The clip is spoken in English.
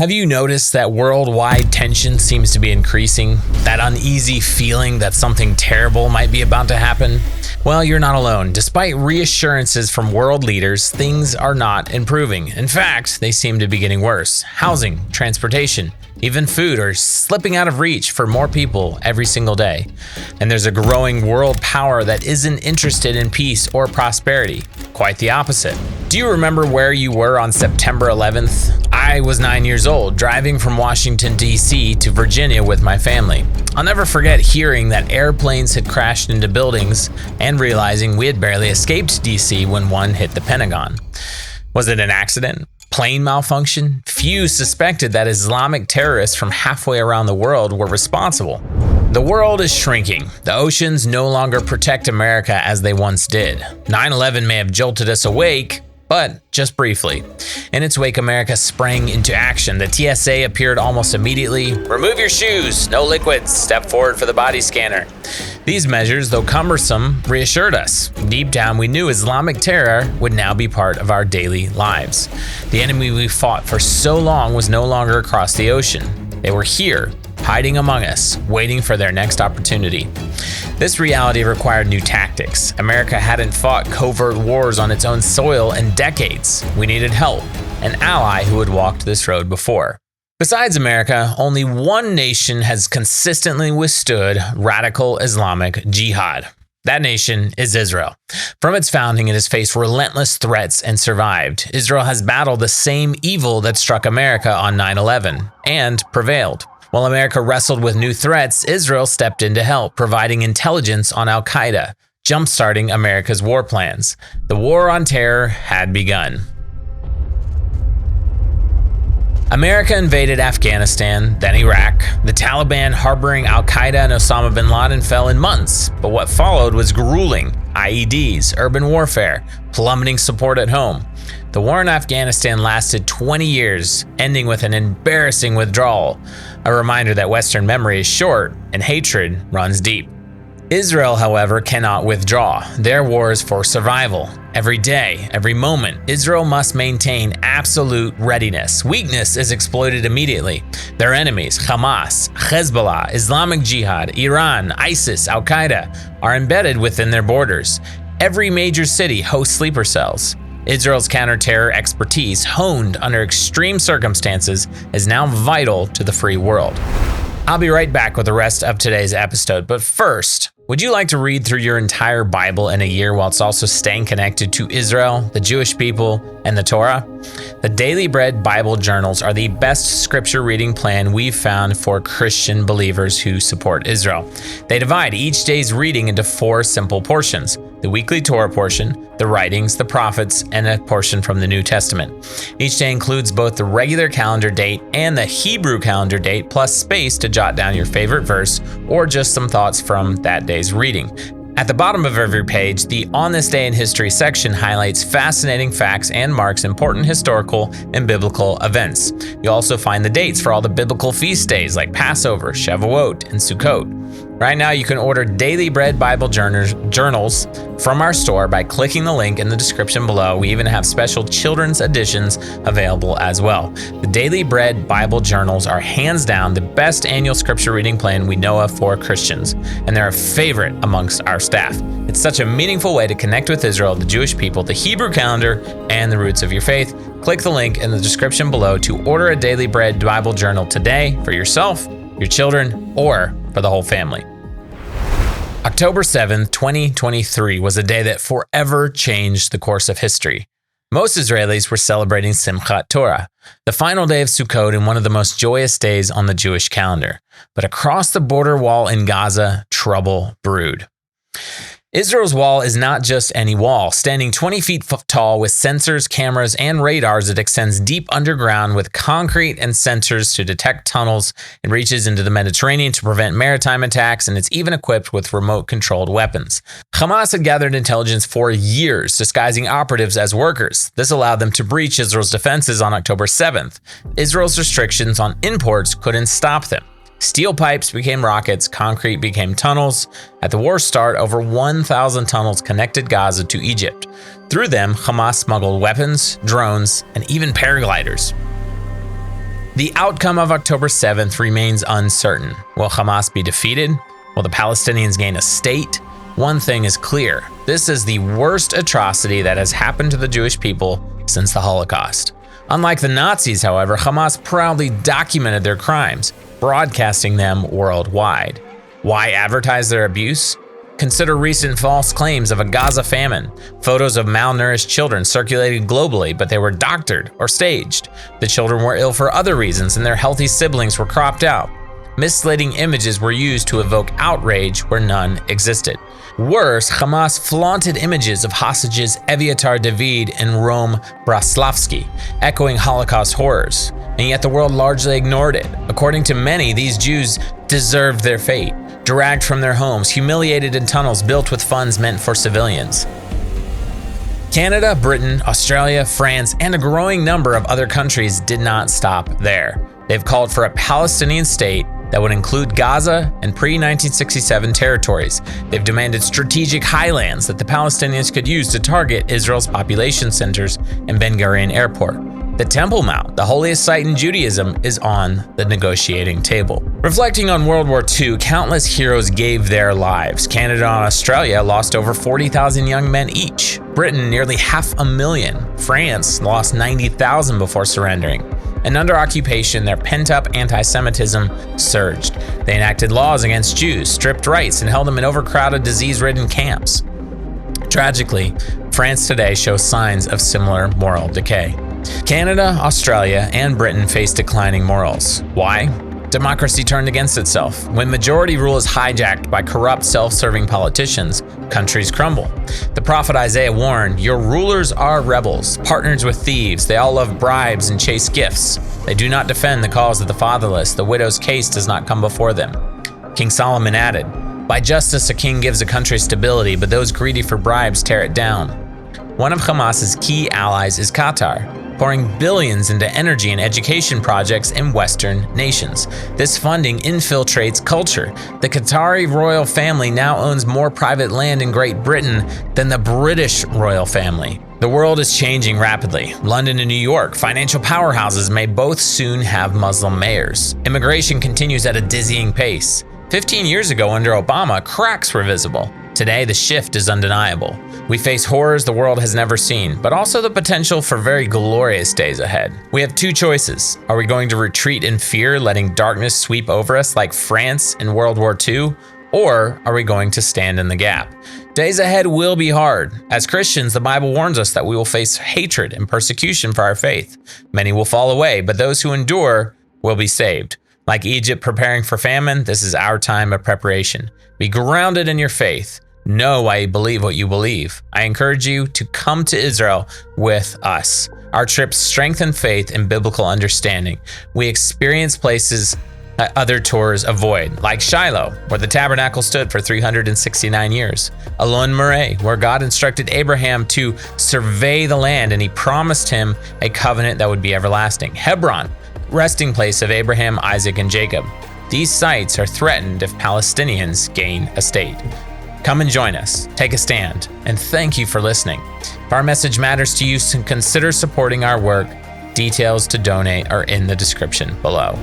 Have you noticed that worldwide tension seems to be increasing? That uneasy feeling that something terrible might be about to happen? Well, you're not alone. Despite reassurances from world leaders, things are not improving. In fact, they seem to be getting worse. Housing, transportation, even food are slipping out of reach for more people every single day. And there's a growing world power that isn't interested in peace or prosperity. Quite the opposite. Do you remember where you were on September 11th? I was 9 years old, driving from Washington, D.C. to Virginia with my family. I'll never forget hearing that airplanes had crashed into buildings and realizing we had barely escaped D.C. when one hit the Pentagon. Was it an accident? Plane malfunction? Few suspected that Islamic terrorists from halfway around the world were responsible. The world is shrinking. The oceans no longer protect America as they once did. 9/11 may have jolted us awake, but just briefly. In its wake, America sprang into action. The TSA appeared almost immediately. Remove your shoes, no liquids, step forward for the body scanner. These measures, though cumbersome, reassured us. Deep down, we knew Islamic terror would now be part of our daily lives. The enemy we fought for so long was no longer across the ocean. They were here, hiding among us, waiting for their next opportunity. This reality required new tactics. America hadn't fought covert wars on its own soil in decades. We needed help, an ally who had walked this road before. Besides America, only one nation has consistently withstood radical Islamic jihad. That nation is Israel. From its founding, it has faced relentless threats and survived. Israel has battled the same evil that struck America on 9/11 and prevailed. While America wrestled with new threats, Israel stepped in to help, providing intelligence on Al-Qaeda, jump-starting America's war plans. The war on terror had begun. America invaded Afghanistan, then Iraq. The Taliban harboring Al-Qaeda and Osama bin Laden fell in months, but what followed was grueling. IEDs, urban warfare, plummeting support at home. The war in Afghanistan lasted 20 years, ending with an embarrassing withdrawal, a reminder that Western memory is short and hatred runs deep. Israel, however, cannot withdraw. Their war is for survival. Every day, every moment, Israel must maintain absolute readiness. Weakness is exploited immediately. Their enemies, Hamas, Hezbollah, Islamic Jihad, Iran, ISIS, Al-Qaeda, are embedded within their borders. Every major city hosts sleeper cells. Israel's counter-terror expertise, honed under extreme circumstances, is now vital to the free world. I'll be right back with the rest of today's episode, but first, would you like to read through your entire Bible in a year while it's also staying connected to Israel, the Jewish people, and the Torah? The Daily Bread Bible Journals are the best scripture reading plan we've found for Christian believers who support Israel. They divide each day's reading into 4 simple portions: the weekly Torah portion, the writings, the prophets, and a portion from the New Testament. Each day includes both the regular calendar date and the Hebrew calendar date, plus space to jot down your favorite verse or just some thoughts from that day's reading. At the bottom of every page, the On This Day in History section highlights fascinating facts and marks important historical and biblical events. You'll also find the dates for all the biblical feast days like Passover, Shavuot, and Sukkot. Right now, you can order Daily Bread Bible journals from our store by clicking the link in the description below. We even have special children's editions available as well. The Daily Bread Bible journals are hands down the best annual scripture reading plan we know of for Christians, and they're a favorite amongst our staff. It's such a meaningful way to connect with Israel, the Jewish people, the Hebrew calendar, and the roots of your faith. Click the link in the description below to order a Daily Bread Bible journal today for yourself, your children, or for the whole family. October 7th, 2023 was a day that forever changed the course of history. Most Israelis were celebrating Simchat Torah, the final day of Sukkot and one of the most joyous days on the Jewish calendar. But across the border wall in Gaza, trouble brewed. Israel's wall is not just any wall. Standing 20 feet tall with sensors, cameras, and radars, it extends deep underground with concrete and sensors to detect tunnels. It reaches into the Mediterranean to prevent maritime attacks, and it's even equipped with remote-controlled weapons. Hamas had gathered intelligence for years, disguising operatives as workers. This allowed them to breach Israel's defenses on October 7th. Israel's restrictions on imports couldn't stop them. Steel pipes became rockets, concrete became tunnels. At the war's start, over 1,000 tunnels connected Gaza to Egypt. Through them, Hamas smuggled weapons, drones, and even paragliders. The outcome of October 7th remains uncertain. Will Hamas be defeated? Will the Palestinians gain a state? One thing is clear. This is the worst atrocity that has happened to the Jewish people since the Holocaust. Unlike the Nazis, however, Hamas proudly documented their crimes, broadcasting them worldwide. Why advertise their abuse? Consider recent false claims of a Gaza famine. Photos of malnourished children circulated globally, but they were doctored or staged. The children were ill for other reasons, and their healthy siblings were cropped out. Misleading images were used to evoke outrage where none existed. Worse, Hamas flaunted images of hostages Eviatar David and Rome Braslavsky, echoing Holocaust horrors, and yet the world largely ignored it. According to many, these Jews deserved their fate, dragged from their homes, humiliated in tunnels built with funds meant for civilians. Canada, Britain, Australia, France, and a growing number of other countries did not stop there. They've called for a Palestinian state that would include Gaza and pre-1967 territories. They've demanded strategic highlands that the Palestinians could use to target Israel's population centers and Ben Gurion Airport. The Temple Mount, the holiest site in Judaism, is on the negotiating table. Reflecting on World War II, countless heroes gave their lives. Canada and Australia lost over 40,000 young men each. Britain, nearly 500,000. France lost 90,000 before surrendering. And under occupation, their pent-up anti-Semitism surged. They enacted laws against Jews, stripped rights, and held them in overcrowded, disease-ridden camps. Tragically, France today shows signs of similar moral decay. Canada, Australia, and Britain face declining morals. Why? Democracy turned against itself. When majority rule is hijacked by corrupt, self-serving politicians, countries crumble. The prophet Isaiah warned, "Your rulers are rebels, partners with thieves. They all love bribes and chase gifts. They do not defend the cause of the fatherless. The widow's case does not come before them." King Solomon added, "By justice a king gives a country stability, but those greedy for bribes tear it down." One of Hamas's key allies is Qatar, pouring billions into energy and education projects in Western nations. This funding infiltrates culture. The Qatari royal family now owns more private land in Great Britain than the British royal family. The world is changing rapidly. London and New York, financial powerhouses, may both soon have Muslim mayors. Immigration continues at a dizzying pace. 15 years ago under Obama, cracks were visible. Today, the shift is undeniable. We face horrors the world has never seen, but also the potential for very glorious days ahead. We have two choices. Are we going to retreat in fear, letting darkness sweep over us like France in World War II? Or are we going to stand in the gap? Days ahead will be hard. As Christians, the Bible warns us that we will face hatred and persecution for our faith. Many will fall away, but those who endure will be saved. Like Egypt preparing for famine, this is our time of preparation. Be grounded in your faith. Know why you believe what you believe. I encourage you to come to Israel with us. Our trips strengthen faith and biblical understanding. We experience places that other tours avoid, like Shiloh, where the tabernacle stood for 369 years. Elon Moreh, where God instructed Abraham to survey the land and he promised him a covenant that would be everlasting. Hebron, resting place of Abraham, Isaac, and Jacob. These sites are threatened if Palestinians gain a state. Come and join us, take a stand, and thank you for listening. If our message matters to you, consider supporting our work. Details to donate are in the description below.